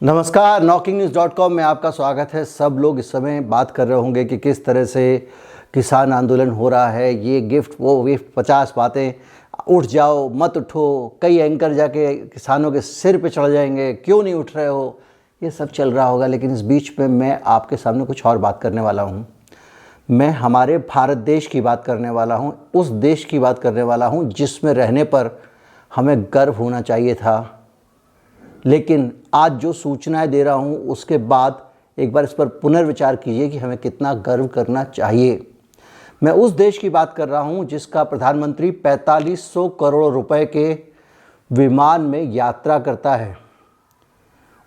नमस्कार, knocking-news.com में आपका स्वागत है। सब लोग इस समय बात कर रहे होंगे कि किस तरह से किसान आंदोलन हो रहा है, ये गिफ्ट वो गिफ्ट, 50 बातें, उठ जाओ मत उठो, कई एंकर जाके किसानों के सिर पे चढ़ जाएंगे, क्यों नहीं उठ रहे हो, ये सब चल रहा होगा। लेकिन इस बीच में मैं आपके सामने कुछ और बात करने वाला हूँ। मैं हमारे भारत देश की बात करने वाला हूँ, उस देश की बात करने वाला हूँ जिसमें रहने पर हमें गर्व होना चाहिए था। लेकिन आज जो सूचनाएं दे रहा हूं उसके बाद एक बार इस पर पुनर्विचार कीजिए कि हमें कितना गर्व करना चाहिए। मैं उस देश की बात कर रहा हूं जिसका प्रधानमंत्री 4500 करोड़ रुपए के विमान में यात्रा करता है।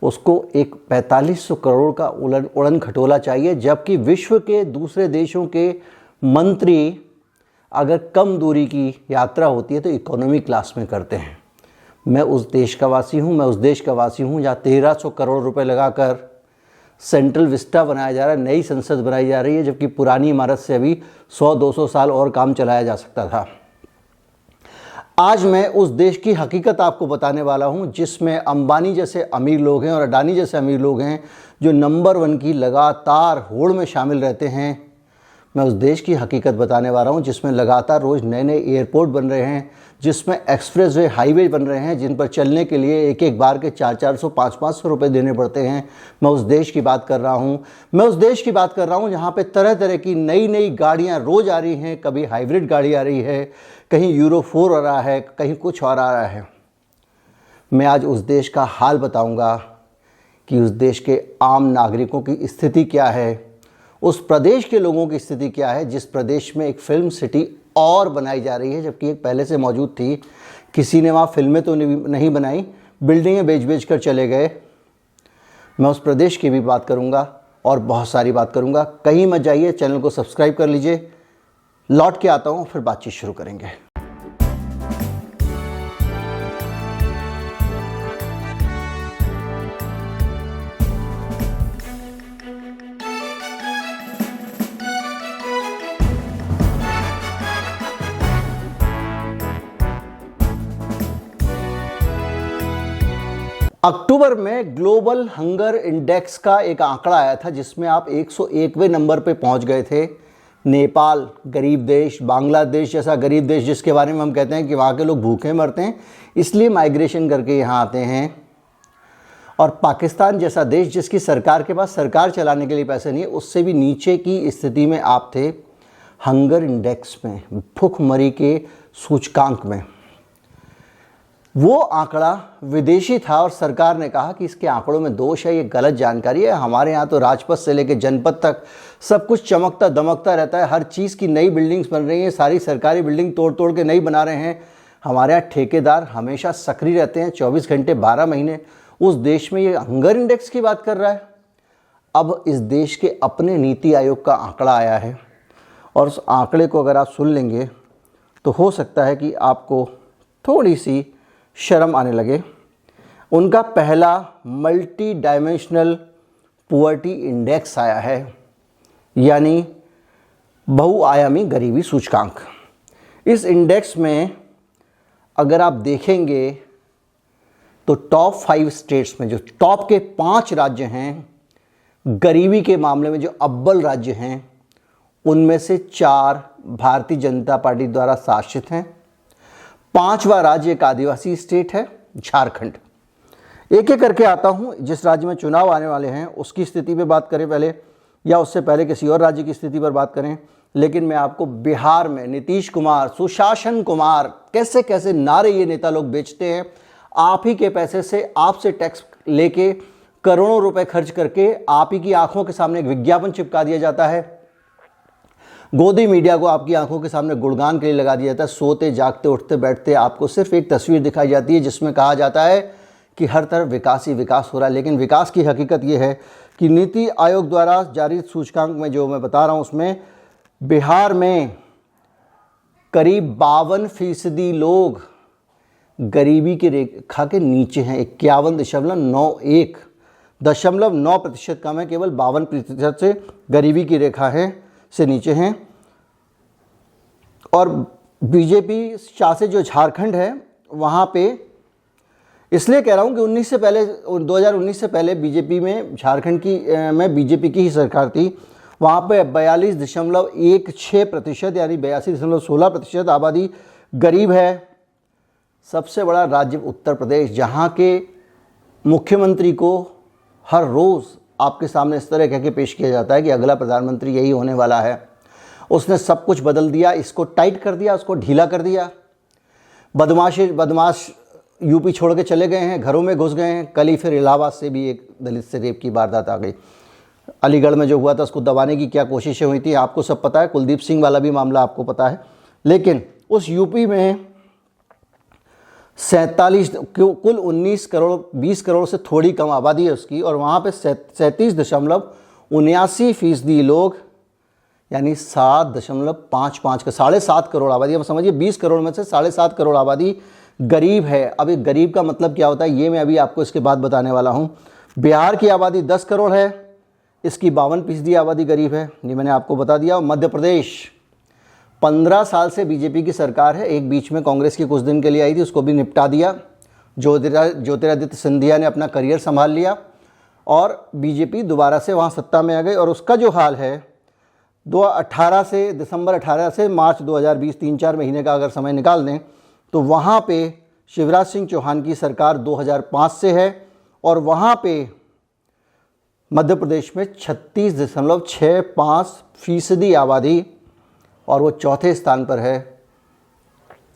उसको एक 4500 करोड़ का उड़न खटोला चाहिए, जबकि विश्व के दूसरे देशों के मंत्री अगर कम दूरी की यात्रा होती है तो इकोनॉमी क्लास में करते हैं। मैं उस देश का वासी हूँ जहाँ 1300 करोड़ रुपए लगाकर सेंट्रल विस्टा बनाया जा रहा है, नई संसद बनाई जा रही है, जबकि पुरानी इमारत से अभी 100-200 साल और काम चलाया जा सकता था। आज मैं उस देश की हकीकत आपको बताने वाला हूँ जिसमें अंबानी जैसे अमीर लोग हैं और अडानी जैसे अमीर लोग हैं जो नंबर 1 की लगातार होड़ में शामिल रहते हैं। मैं उस देश की हकीकत बताने वाला हूँ जिसमें लगातार रोज़ नए नए एयरपोर्ट बन रहे हैं, जिसमें एक्सप्रेसवे हाईवे बन रहे हैं, जिन पर चलने के लिए एक बार के 400-400, 500-500 रुपये देने पड़ते हैं। मैं उस देश की बात कर रहा हूँ। मैं उस देश की बात कर रहा हूँ जहाँ पे तरह तरह की नई नई गाड़ियाँ रोज़ आ रही हैं। कभी हाइब्रिड गाड़ी आ रही है, कहीं यूरो 4 आ रहा है, कहीं कुछ और आ रहा है। मैं आज उस देश का हाल बताऊँगा कि उस देश के आम नागरिकों की स्थिति क्या है, उस प्रदेश के लोगों की स्थिति क्या है जिस प्रदेश में एक फिल्म सिटी और बनाई जा रही है, जबकि एक पहले से मौजूद थी। किसी ने वहाँ फिल्में तो नहीं बनाई, बिल्डिंगें बेच कर चले गए। मैं उस प्रदेश की भी बात करूँगा और बहुत सारी बात करूँगा। कहीं मत जाइए, चैनल को सब्सक्राइब कर लीजिए। लौट के आता हूँ, फिर बातचीत शुरू करेंगे। अक्टूबर में ग्लोबल हंगर इंडेक्स का एक आंकड़ा आया था जिसमें आप 101वें नंबर पे पहुंच गए थे। नेपाल गरीब देश, बांग्लादेश जैसा गरीब देश जिसके बारे में हम कहते हैं कि वहाँ के लोग भूखे मरते हैं इसलिए माइग्रेशन करके यहाँ आते हैं, और पाकिस्तान जैसा देश जिसकी सरकार के पास सरकार चलाने के लिए पैसे नहीं है, उससे भी नीचे की स्थिति में आप थे हंगर इंडेक्स में, भूखमरी के सूचकांक में। वो आंकड़ा विदेशी था और सरकार ने कहा कि इसके आंकड़ों में दोष है, ये गलत जानकारी है। हमारे यहाँ तो राजपथ से लेकर जनपद तक सब कुछ चमकता दमकता रहता है, हर चीज़ की नई बिल्डिंग्स बन रही हैं, सारी सरकारी बिल्डिंग तोड़ तोड़ के नई बना रहे हैं। हमारे यहाँ ठेकेदार हमेशा सक्रिय रहते हैं, 24 घंटे 12 महीने। उस देश में ये हंगर इंडेक्स की बात कर रहा है। अब इस देश के अपने नीति आयोग का आंकड़ा आया है और उस आंकड़े को अगर आप सुन लेंगे तो हो सकता है कि आपको थोड़ी सी शर्म आने लगे। उनका पहला मल्टी डायमेंशनल पुअर्टी इंडेक्स आया है, यानी बहुआयामी गरीबी सूचकांक। इस इंडेक्स में अगर आप देखेंगे तो टॉप 5 स्टेट्स में जो टॉप के 5 राज्य हैं गरीबी के मामले में, जो अव्वल राज्य हैं, उनमें से 4 भारतीय जनता पार्टी द्वारा शासित हैं। 5वां राज्य एक आदिवासी स्टेट है, झारखंड। एक एक करके आता हूं। जिस राज्य में चुनाव आने वाले हैं उसकी स्थिति पे बात करें पहले, या उससे पहले किसी और राज्य की स्थिति पर बात करें। लेकिन मैं आपको बिहार में नीतीश कुमार, सुशासन कुमार, कैसे कैसे नारे ये नेता लोग बेचते हैं। आप ही के पैसे से, आपसे टैक्स लेके करोड़ों रुपए खर्च करके आप ही की आंखों के सामने एक विज्ञापन चिपका दिया जाता है। गोदी मीडिया को आपकी आंखों के सामने गुणगान के लिए लगा दिया जाता है। सोते जागते उठते बैठते आपको सिर्फ एक तस्वीर दिखाई जाती है जिसमें कहा जाता है कि हर तरफ विकास ही विकास हो रहा है। लेकिन विकास की हकीकत ये है कि नीति आयोग द्वारा जारी सूचकांक में जो मैं बता रहा हूँ उसमें बिहार में करीब 52% लोग गरीबी की रेखा के नीचे हैं। 51.91% कम है, केवल 52% से गरीबी की रेखा से नीचे हैं। और बीजेपी शासित जो झारखंड है वहाँ पे इसलिए कह रहा हूँ कि 19 से पहले 2019 से पहले बीजेपी में झारखंड की में बीजेपी की ही सरकार थी। वहाँ पे 42.16% यानी 82.16% आबादी गरीब है। सबसे बड़ा राज्य उत्तर प्रदेश, जहाँ के मुख्यमंत्री को हर रोज़ आपके सामने इस तरह कह के पेश किया जाता है कि अगला प्रधानमंत्री यही होने वाला है। उसने सब कुछ बदल दिया, इसको टाइट कर दिया, उसको ढीला कर दिया। बदमाश यूपी छोड़ के चले गए हैं, घरों में घुस गए हैं। कल ही फिर इलाहाबाद से भी एक दलित से रेप की वारदात आ गई। अलीगढ़ में जो हुआ था उसको दबाने की क्या कोशिशें हुई थी आपको सब पता है। कुलदीप सिंह वाला भी मामला आपको पता है। लेकिन उस यूपी में 47 कुल 19 करोड़ 20 करोड़ से थोड़ी कम आबादी है उसकी, और वहाँ पे 37.79% लोग यानी 7.55 का 7.5 करोड़ आबादी। अब समझिए 20 करोड़ में से 7.5 करोड़ आबादी गरीब है। अब ये गरीब का मतलब क्या होता है ये मैं अभी आपको इसके बाद बताने वाला हूँ। बिहार की आबादी 10 करोड़ है, इसकी 52% आबादी गरीब है, ये मैंने आपको बता दिया। मध्य प्रदेश 15 साल से बीजेपी की सरकार है। एक बीच में कांग्रेस की कुछ दिन के लिए आई थी, उसको भी निपटा दिया। ज्योतिरादित्य सिंधिया ने अपना करियर संभाल लिया और बीजेपी दोबारा से वहाँ सत्ता में आ गई। और उसका जो हाल है 2018 से दिसंबर 18 से मार्च 2020 3-4 महीने का अगर समय निकाल दें तो वहाँ पे शिवराज सिंह चौहान की सरकार 2005 से है, और वहाँ पे मध्य प्रदेश में 36.65% आबादी, और वो चौथे स्थान पर है,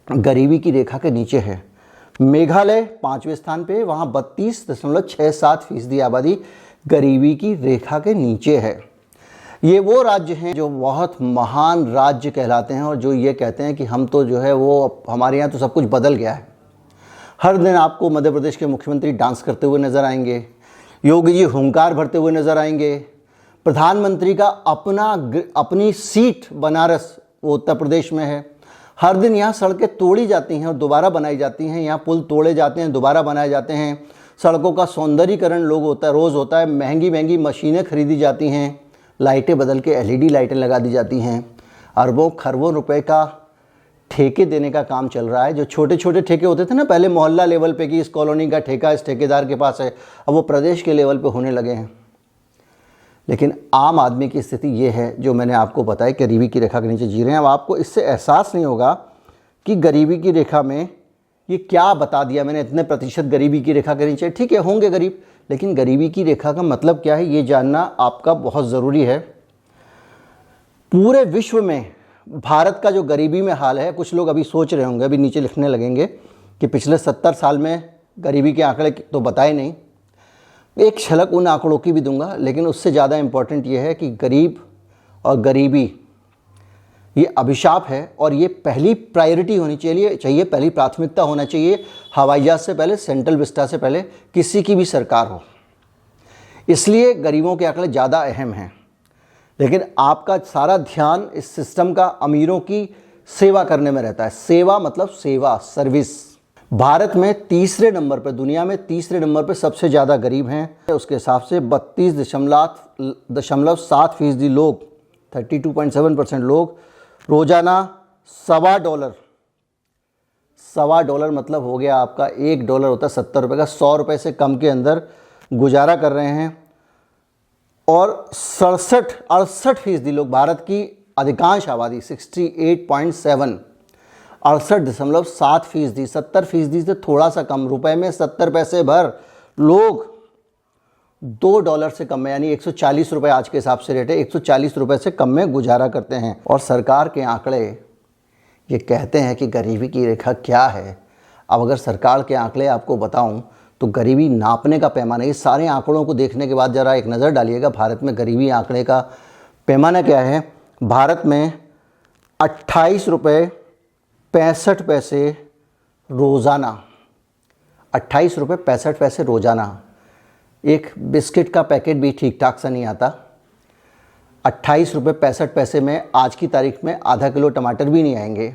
गरीबी की रेखा के नीचे है। मेघालय 5वें स्थान पे, वहाँ 32.67% आबादी गरीबी की रेखा के नीचे है। ये वो राज्य हैं जो बहुत महान राज्य कहलाते हैं और जो ये कहते हैं कि हम तो जो है वो हमारे यहाँ तो सब कुछ बदल गया है। हर दिन आपको मध्य प्रदेश के मुख्यमंत्री डांस करते हुए नज़र आएंगे, योगी जी हुंकार भरते हुए नज़र आएंगे। प्रधानमंत्री का अपनी सीट बनारस वो उत्तर प्रदेश में है। हर दिन यहाँ सड़कें तोड़ी जाती हैं और दोबारा बनाई जाती हैं, यहाँ पुल तोड़े जाते हैं दोबारा बनाए जाते हैं। सड़कों का सौंदर्यीकरण रोज़ होता है। महंगी महंगी मशीनें खरीदी जाती हैं, लाइटें बदल के LED लाइटें लगा दी जाती हैं। अरबों खरबों रुपए का ठेके देने का काम चल रहा है। जो छोटे छोटे ठेके होते थे ना पहले मोहल्ला लेवल पे कि इस कॉलोनी का ठेका इस ठेकेदार के पास है, अब वो प्रदेश के लेवल पे होने लगे हैं। लेकिन आम आदमी की स्थिति ये है जो मैंने आपको बताया, गरीबी की रेखा के नीचे जी रहे हैं। अब आपको इससे एहसास नहीं होगा कि गरीबी की रेखा में ये क्या बता दिया मैंने, इतने प्रतिशत गरीबी की रेखा के नीचे। ठीक है, होंगे गरीब, लेकिन गरीबी की रेखा का मतलब क्या है ये जानना आपका बहुत ज़रूरी है। पूरे विश्व में भारत का जो गरीबी में हाल है, कुछ लोग अभी सोच रहे होंगे, अभी नीचे लिखने लगेंगे कि पिछले 70 साल में गरीबी के आंकड़े तो बताए नहीं। एक झलक उन आंकड़ों की भी दूंगा, लेकिन उससे ज़्यादा इम्पोर्टेंट ये है कि गरीब और गरीबी ये अभिशाप है और ये पहली प्रायोरिटी होनी चाहिए, पहली प्राथमिकता होना चाहिए हवाई जहाज़ से पहले, सेंट्रल विस्टा से पहले, किसी की भी सरकार हो। इसलिए गरीबों के आंकड़े ज़्यादा अहम हैं। लेकिन आपका सारा ध्यान इस सिस्टम का अमीरों की सेवा करने में रहता है। सेवा मतलब सेवा, सर्विस। भारत में तीसरे नंबर पर, दुनिया में तीसरे नंबर पर सबसे ज़्यादा गरीब हैं। उसके हिसाब से 32.7% लोग, 32.7% लोग रोज़ाना $1.25 मतलब हो गया आपका $1 होता है 70 रुपये का, 100 रुपये से कम के अंदर गुजारा कर रहे हैं। और 68% लोग, भारत की अधिकांश आबादी 68.7, 68.7%, 70% से थोड़ा सा कम, रुपए में 70 पैसे भर लोग $2 से कम में, यानी 140 रुपये आज के हिसाब से रेट है, 140 रुपये से कम में गुजारा करते हैं। और सरकार के आंकड़े ये कहते हैं कि गरीबी की रेखा क्या है। अब अगर सरकार के आंकड़े आपको बताऊं तो गरीबी नापने का पैमाना, ये सारे आंकड़ों को देखने के बाद ज़रा एक नज़र डालिएगा भारत में गरीबी आंकड़े का पैमाना क्या है। भारत में 28 रुपये 65 पैसे रोज़ाना, 28 रुपये 65 पैसे रोज़ाना। एक बिस्किट का पैकेट भी ठीक ठाक सा नहीं आता। 28 रुपये 65 पैसे में आज की तारीख में आधा किलो टमाटर भी नहीं आएंगे।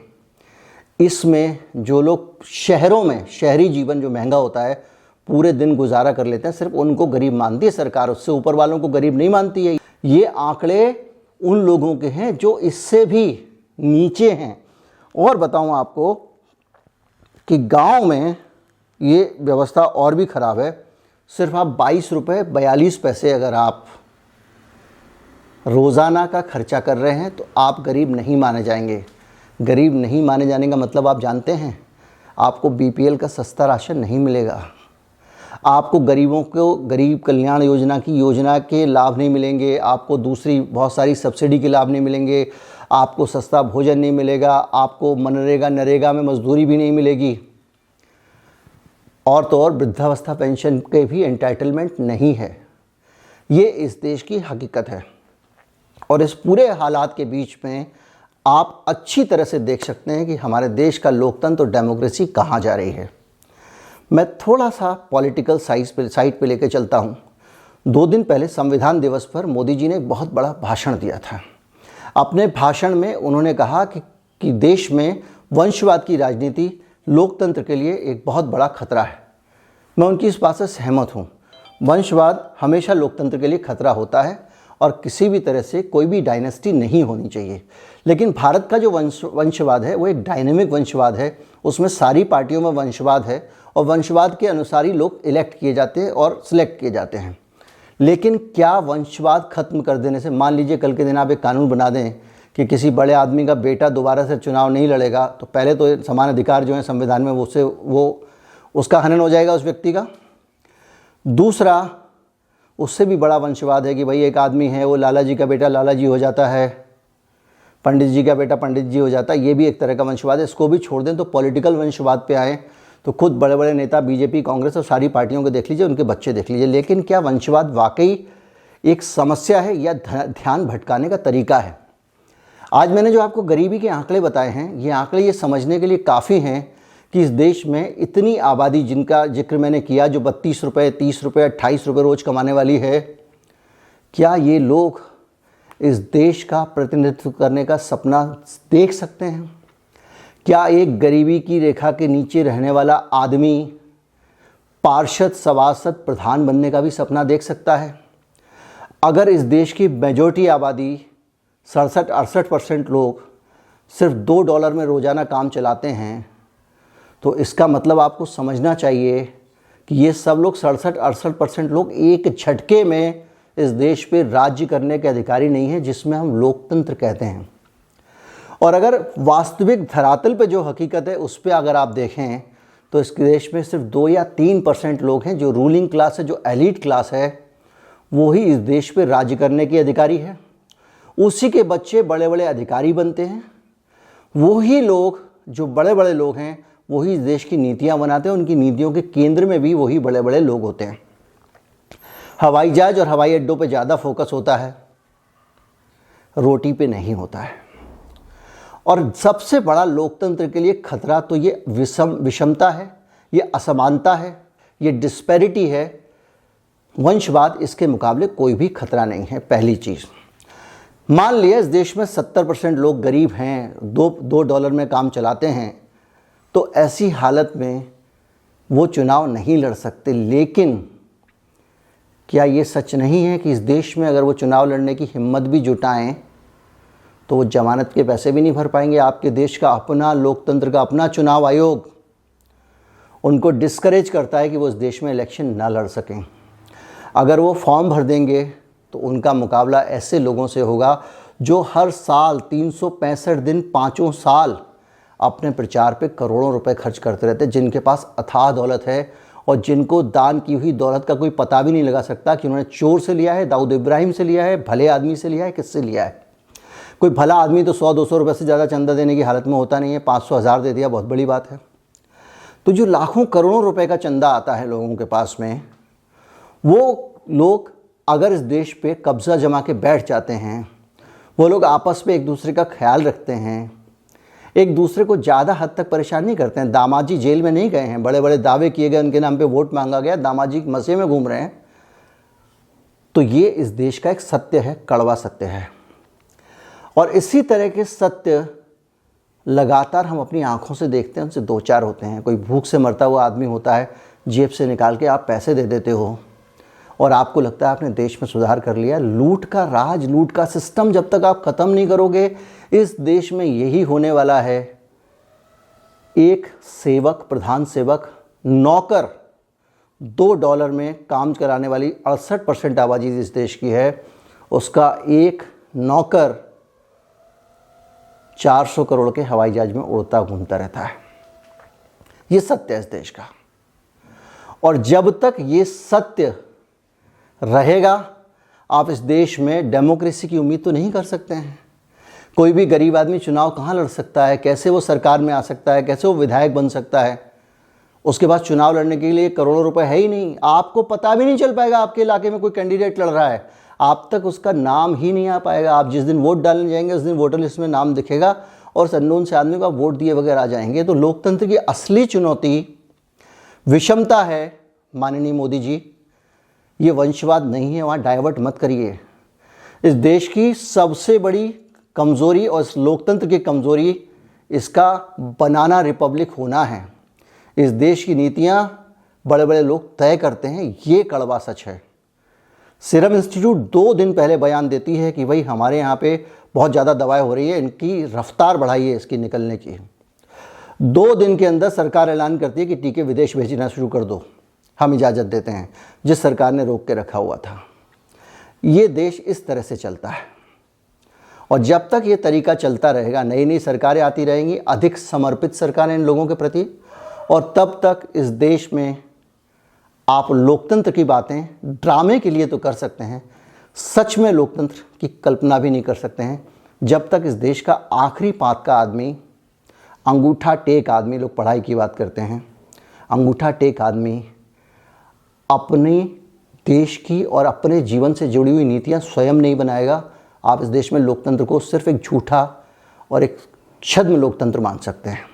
इसमें जो लोग शहरों में, शहरी जीवन जो महंगा होता है, पूरे दिन गुजारा कर लेते हैं, सिर्फ उनको गरीब मानती है सरकार, उससे ऊपर वालों को गरीब नहीं मानती है। ये आंकड़े उन लोगों के हैं जो इससे भी नीचे हैं। और बताऊं आपको कि गांव में ये व्यवस्था और भी ख़राब है। सिर्फ आप 22 रुपये 42 पैसे अगर आप रोज़ाना का खर्चा कर रहे हैं तो आप गरीब नहीं माने जाएंगे। गरीब नहीं माने जाने का मतलब आप जानते हैं, आपको बीपीएल का सस्ता राशन नहीं मिलेगा, आपको गरीबों को गरीब कल्याण योजना के लाभ नहीं मिलेंगे, आपको दूसरी बहुत सारी सब्सिडी के लाभ नहीं मिलेंगे, आपको सस्ता भोजन नहीं मिलेगा, आपको नरेगा में मजदूरी भी नहीं मिलेगी, और तो और वृद्धावस्था पेंशन के भी एंटाइटलमेंट नहीं है। ये इस देश की हकीकत है। और इस पूरे हालात के बीच में आप अच्छी तरह से देख सकते हैं कि हमारे देश का लोकतंत्र और डेमोक्रेसी कहाँ जा रही है। मैं थोड़ा सा पॉलिटिकल साइड पे लेकर चलता हूँ। 2 दिन पहले संविधान दिवस पर मोदी जी ने एक बहुत बड़ा भाषण दिया था। अपने भाषण में उन्होंने कहा कि देश में वंशवाद की राजनीति लोकतंत्र के लिए एक बहुत बड़ा खतरा है। मैं उनकी इस बात से सहमत हूँ। वंशवाद हमेशा लोकतंत्र के लिए खतरा होता है और किसी भी तरह से कोई भी डायनेस्टी नहीं होनी चाहिए। लेकिन भारत का जो वंशवाद है वो एक डायनेमिक वंशवाद है। उसमें सारी पार्टियों में वंशवाद है और वंशवाद के अनुसार ही लोग इलेक्ट किए जाते हैं और सिलेक्ट किए जाते हैं। लेकिन क्या वंशवाद खत्म कर देने से, मान लीजिए कल के दिन आप एक कानून बना दें कि किसी बड़े आदमी का बेटा दोबारा से चुनाव नहीं लड़ेगा, तो पहले तो समान अधिकार जो है संविधान में वो उसका हनन हो जाएगा उस व्यक्ति का। दूसरा, उससे भी बड़ा वंशवाद है कि भाई एक आदमी है, वो लाला जी का बेटा लाला जी हो जाता है, पंडित जी का बेटा पंडित जी हो जाता है। ये भी एक तरह का वंशवाद है। इसको भी छोड़ दें तो पॉलिटिकल वंशवाद पे आए तो खुद बड़े बड़े नेता बीजेपी, कांग्रेस और सारी पार्टियों को देख लीजिए, उनके बच्चे देख लीजिए। लेकिन क्या वंशवाद वाकई एक समस्या है या ध्यान भटकाने का तरीका है? आज मैंने जो आपको गरीबी के आंकड़े बताए हैं, ये आंकड़े ये समझने के लिए काफ़ी हैं कि इस देश में इतनी आबादी जिनका जिक्र मैंने किया, जो 32 रुपये, 30 रुपये, 28 रुपये रोज़ कमाने वाली है, क्या ये लोग इस देश का प्रतिनिधित्व करने का सपना देख सकते हैं? क्या एक गरीबी की रेखा के नीचे रहने वाला आदमी पार्षद, सभासद, प्रधान बनने का भी सपना देख सकता है? अगर इस देश की मेजॉरिटी आबादी 67-68% लोग सिर्फ $2 में रोज़ाना काम चलाते हैं, तो इसका मतलब आपको समझना चाहिए कि ये सब लोग 67-68% लोग एक झटके में इस देश पे राज्य करने के अधिकारी नहीं हैं, जिसमें हम लोकतंत्र कहते हैं। और अगर वास्तविक धरातल पे जो हकीकत है उस पर अगर आप देखें तो इस देश में सिर्फ 2 या 3% लोग हैं जो रूलिंग क्लास है, जो एलीट क्लास है, वो ही इस देश पे राज्य करने के अधिकारी है। उसी के बच्चे बड़े बड़े अधिकारी बनते हैं। वही लोग जो बड़े बड़े लोग हैं वही इस देश की नीतियां बनाते हैं। उनकी नीतियों के केंद्र में भी वही बड़े बड़े लोग होते हैं। हवाई जहाज और हवाई अड्डों पे ज़्यादा फोकस होता है, रोटी पे नहीं होता है। और सबसे बड़ा लोकतंत्र के लिए खतरा तो ये विषमता है, ये असमानता है, ये डिस्पैरिटी है। वंशवाद इसके मुकाबले कोई भी खतरा नहीं है। पहली चीज़, मान लिया इस देश में 70% लोग गरीब हैं, $2 में काम चलाते हैं, तो ऐसी हालत में वो चुनाव नहीं लड़ सकते। लेकिन क्या ये सच नहीं है कि इस देश में अगर वो चुनाव लड़ने की हिम्मत भी जुटाएं तो वो जमानत के पैसे भी नहीं भर पाएंगे? आपके देश का अपना लोकतंत्र का अपना चुनाव आयोग उनको डिस्करेज करता है कि वो इस देश में इलेक्शन ना लड़ सकें। अगर वो फॉर्म भर देंगे तो उनका मुकाबला ऐसे लोगों से होगा जो हर साल 365 दिन 5 साल अपने प्रचार पे करोड़ों रुपए खर्च करते रहते हैं, जिनके पास अथाह दौलत है और जिनको दान की हुई दौलत का कोई पता भी नहीं लगा सकता कि उन्होंने चोर से लिया है, दाऊद इब्राहिम से लिया है, भले आदमी से लिया है, किससे लिया है। कोई भला आदमी तो 100-200 रुपये से ज़्यादा चंदा देने की हालत में होता नहीं है। 500-1000 दे दिया, बहुत बड़ी बात है। तो जो लाखों करोड़ों रुपए का चंदा आता है लोगों के पास में, वो लोग अगर इस देश पे कब्ज़ा जमा के बैठ जाते हैं, वो लोग आपस में एक दूसरे का ख्याल रखते हैं, एक दूसरे को ज़्यादा हद तक परेशान नहीं करते हैं। दामाद जी जेल में नहीं गए हैं, बड़े बड़े दावे किए गए, उनके नाम पे वोट मांगा गया, दामाद जी मज़े में घूम रहे हैं। तो ये इस देश का एक सत्य है, कड़वा सत्य है। और इसी तरह के सत्य लगातार हम अपनी आंखों से देखते हैं, उनसे 2-4 होते हैं। कोई भूख से मरता हुआ आदमी होता है, जेब से निकाल के आप पैसे दे देते हो और आपको लगता है आपने देश में सुधार कर लिया। लूट का राज, लूट का सिस्टम जब तक आप ख़त्म नहीं करोगे, इस देश में यही होने वाला है। एक सेवक, प्रधान सेवक नौकर $2 में काम कराने वाली 68% आबादी जिस देश की है, उसका एक नौकर 400 करोड़ के हवाई जहाज में उड़ता घूमता रहता है। ये सत्य है इस देश का, और जब तक ये सत्य रहेगा आप इस देश में डेमोक्रेसी की उम्मीद तो नहीं कर सकते हैं। कोई भी गरीब आदमी चुनाव कहाँ लड़ सकता है, कैसे वो सरकार में आ सकता है, कैसे वो विधायक बन सकता है। उसके पास चुनाव लड़ने के लिए करोड़ों रुपए है ही नहीं। आपको पता भी नहीं चल पाएगा आपके इलाके में कोई कैंडिडेट लड़ रहा है, आप तक उसका नाम ही नहीं आ पाएगा। आप जिस दिन वोट डालने जाएंगे उस दिन वोटर लिस्ट में नाम दिखेगा और अननोन से आदमी को आप वोट दिए वगैरह आ जाएंगे। तो लोकतंत्र की असली चुनौती विषमता है माननीय मोदी जी, ये वंशवाद नहीं है, वहाँ डाइवर्ट मत करिए। इस देश की सबसे बड़ी कमज़ोरी और इस लोकतंत्र की कमज़ोरी इसका बनाना रिपब्लिक होना है। इस देश की नीतियाँ बड़े बड़े लोग तय करते हैं, ये कड़वा सच है। सीरम इंस्टीट्यूट 2 दिन पहले बयान देती है कि भाई हमारे यहाँ पे बहुत ज़्यादा दवाएं हो रही है, इनकी रफ्तार बढ़ाइए इसकी निकलने की। 2 दिन के अंदर सरकार ऐलान करती है कि टीके विदेश भेजना शुरू कर दो, हम इजाज़त देते हैं, जिस सरकार ने रोक के रखा हुआ था। ये देश इस तरह से चलता है, और जब तक ये तरीका चलता रहेगा, नई नई सरकारें आती रहेंगी, अधिक समर्पित सरकारें इन लोगों के प्रति, और तब तक इस देश में आप लोकतंत्र की बातें ड्रामे के लिए तो कर सकते हैं, सच में लोकतंत्र की कल्पना भी नहीं कर सकते हैं जब तक इस देश का आखिरी पात का आदमी, अंगूठा टेक आदमी, लोग पढ़ाई की बात करते हैं, अंगूठा टेक आदमी अपने देश की और अपने जीवन से जुड़ी हुई नीतियां स्वयं नहीं बनाएगा। आप इस देश में लोकतंत्र को सिर्फ एक झूठा और एक छद्म लोकतंत्र मान सकते हैं।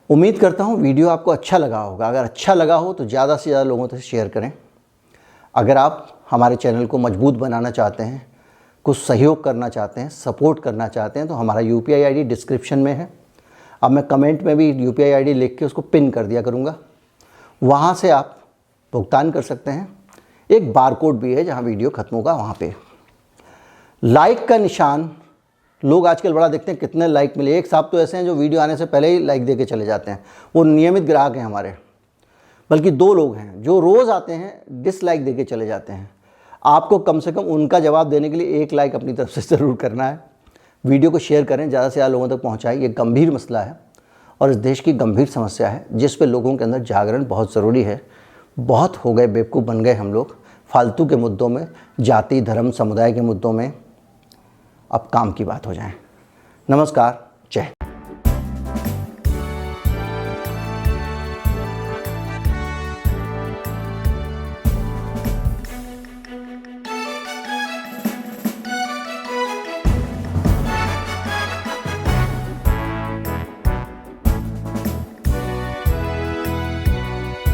उम्मीद करता हूँ वीडियो आपको अच्छा लगा होगा। अगर अच्छा लगा हो तो ज़्यादा से ज़्यादा लोगों तक शेयर करें। अगर आप हमारे चैनल को मजबूत बनाना चाहते हैं, कुछ सहयोग करना चाहते हैं, सपोर्ट करना चाहते हैं, तो हमारा UPI ID डिस्क्रिप्शन में है। अब मैं कमेंट में भी UPI ID लिख के उसको पिन कर दिया करूँगा, वहाँ से आप भुगतान कर सकते हैं। एक बारकोड भी है जहाँ वीडियो खत्म होगा वहाँ पे। लाइक का निशान लोग आजकल बड़ा देखते हैं कितने लाइक मिले। एक साहब तो ऐसे हैं जो वीडियो आने से पहले ही लाइक दे के चले जाते हैं, वो नियमित ग्राहक हैं हमारे। बल्कि 2 लोग हैं जो रोज़ आते हैं, डिसलाइक दे के चले जाते हैं। आपको कम से कम उनका जवाब देने के लिए 1 लाइक अपनी तरफ से ज़रूर करना है। वीडियो को शेयर करें, ज़्यादा से ज़्यादा लोगों तक पहुँचाएं। ये गंभीर मसला है और इस देश की गंभीर समस्या है, जिस पे लोगों के अंदर जागरण बहुत ज़रूरी है। बहुत हो गए, बेवकूफ़ बन गए हम लोग फालतू के मुद्दों में, जाति धर्म समुदाय के मुद्दों में। अब काम की बात हो जाए। नमस्कार, जय।